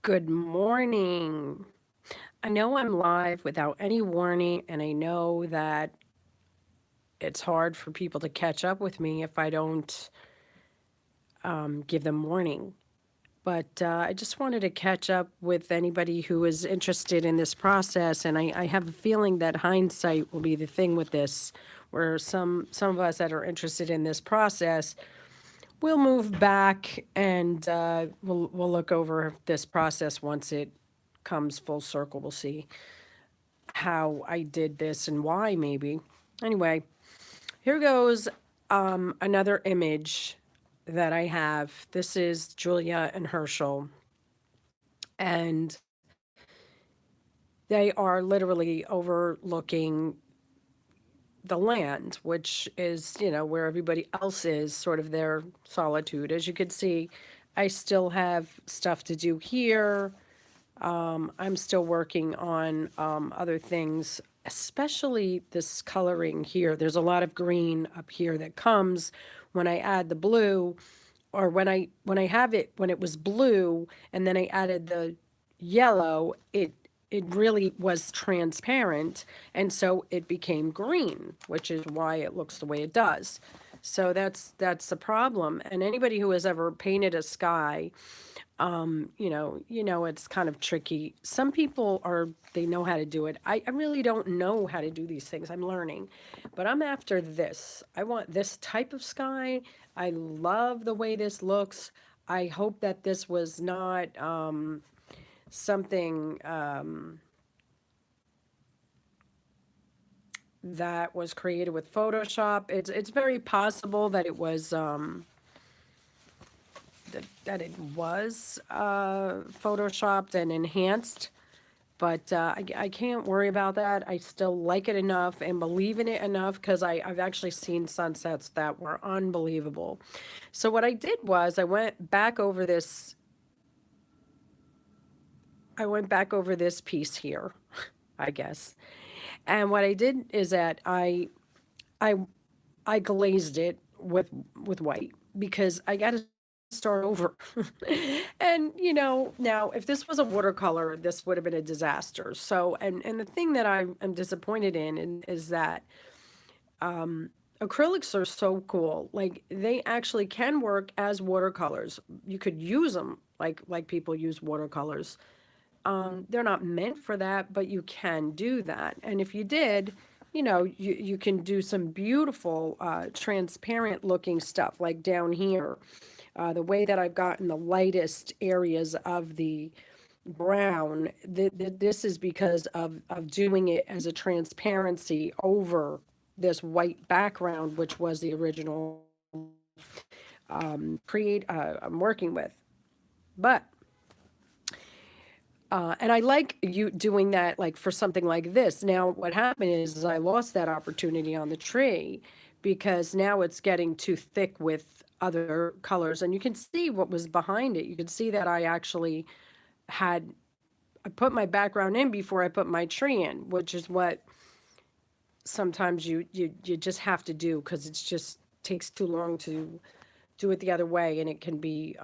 Good morning. I know I'm live without any warning, and I know that it's hard for people to catch up with me if I don't give them warning. But I just wanted to catch up with anybody who is interested in this process, and I have a feeling that hindsight will be the thing with this, where some of us that are interested in this process will move back and we'll look over this process once it comes full circle. We'll see how I did this and why, maybe. Anyway, here goes another image that I have. This is Julia and Herschel, and they are literally overlooking the land, which is, where everybody else is, sort of their solitude. As you can see, I still have stuff to do here. I'm still working on other things, especially this coloring here. There's a lot of green up here that comes when I add the blue, or when I have it when it was blue and then I added the yellow, it really was transparent, and so it became green, which is why it looks the way it does. So that's the problem. And anybody who has ever painted a sky, it's kind of tricky. Some people they know how to do it. I really don't know how to do these things. I'm learning. But I'm after this. I want this type of sky. I love the way this looks. I hope that this was not something that was created with Photoshop. It's very possible that it was that it was photoshopped and enhanced, but I can't worry about that. I still like it enough and believe in it enough because I've actually seen sunsets that were unbelievable. So what I did was I went back over this piece here, I guess. And what I did is that I I glazed it with white because I got to start over. And now if this was a watercolor, this would have been a disaster. So and the thing that I'm disappointed in is that acrylics are so cool. Like they actually can work as watercolors. You could use them like people use watercolors. They're not meant for that, but you can do that. And if you did, you can do some beautiful, transparent looking stuff like down here. The way that I've gotten the lightest areas of the brown, this is because of doing it as a transparency over this white background, which was the original create I'm working with. But and I like you doing that, like for something like this. Now, what happened is I lost that opportunity on the tree because now it's getting too thick with other colors. And you can see what was behind it. You can see that I actually had, I put my background in before I put my tree in, which is what sometimes you just have to do because it's just takes too long to do it the other way, and it can be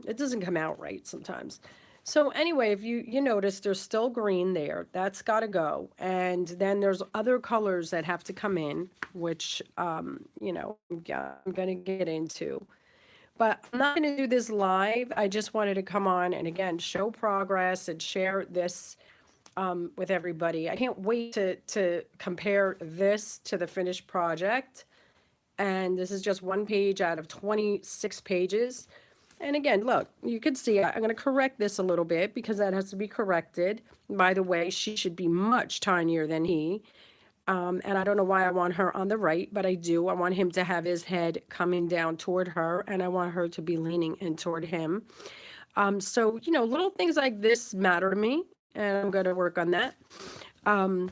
it doesn't come out right sometimes. So anyway, if you notice there's still green there, that's got to go, and then there's other colors that have to come in, which I'm going to get into. But I'm not going to do this live. I just wanted to come on and again show progress and share this with everybody. I can't wait to compare this to the finished project. And this is just one page out of 26 pages. And again, look, you can see I'm going to correct this a little bit because that has to be corrected. By the way, she should be much tinier than he. And I don't know why I want her on the right, but I do. I want him to have his head coming down toward her, and I want her to be leaning in toward him. So, little things like this matter to me, and I'm going to work on that. Um,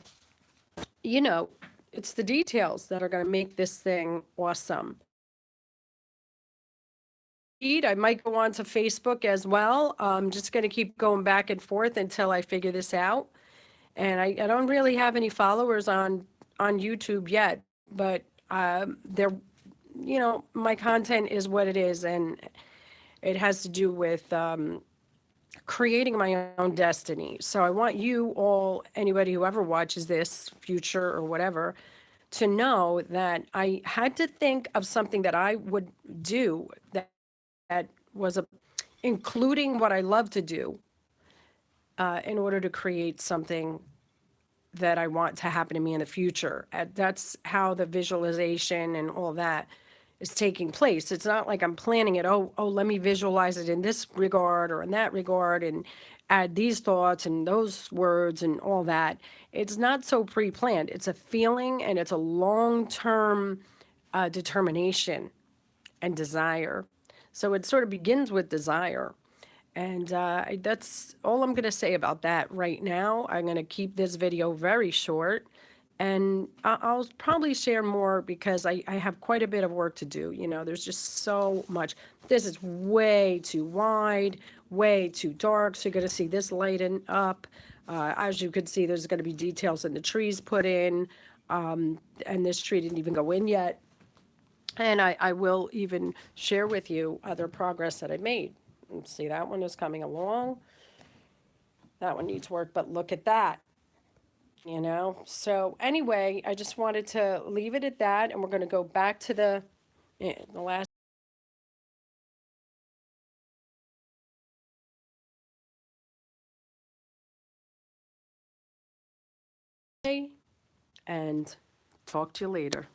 you know, it's the details that are going to make this thing awesome. I might go on to Facebook as well. I'm just going to keep going back and forth until I figure this out. And I don't really have any followers on YouTube yet, but they're, my content is what it is, and it has to do with creating my own destiny. So I want you all, anybody who ever watches this, future or whatever, to know that I had to think of something that I would do that was including what I love to do in order to create something that I want to happen to me in the future. That's how the visualization and all that is taking place. It's not like I'm planning it. Oh, let me visualize it in this regard or in that regard and add these thoughts and those words and all that. It's not so pre-planned. It's a feeling and it's a long-term determination and desire. So it sort of begins with desire. And that's all I'm going to say about that right now. I'm going to keep this video very short. And I'll probably share more because I have quite a bit of work to do. You know, there's just so much. This is way too wide, way too dark. So you're going to see this lighten up. As you can see, there's going to be details in the trees put in. And this tree didn't even go in yet. And I will even share with you other progress that I made. See, that one is coming along. That one needs work, but look at that, you know? So anyway, I just wanted to leave it at that, and we're going to go back to the last day and talk to you later.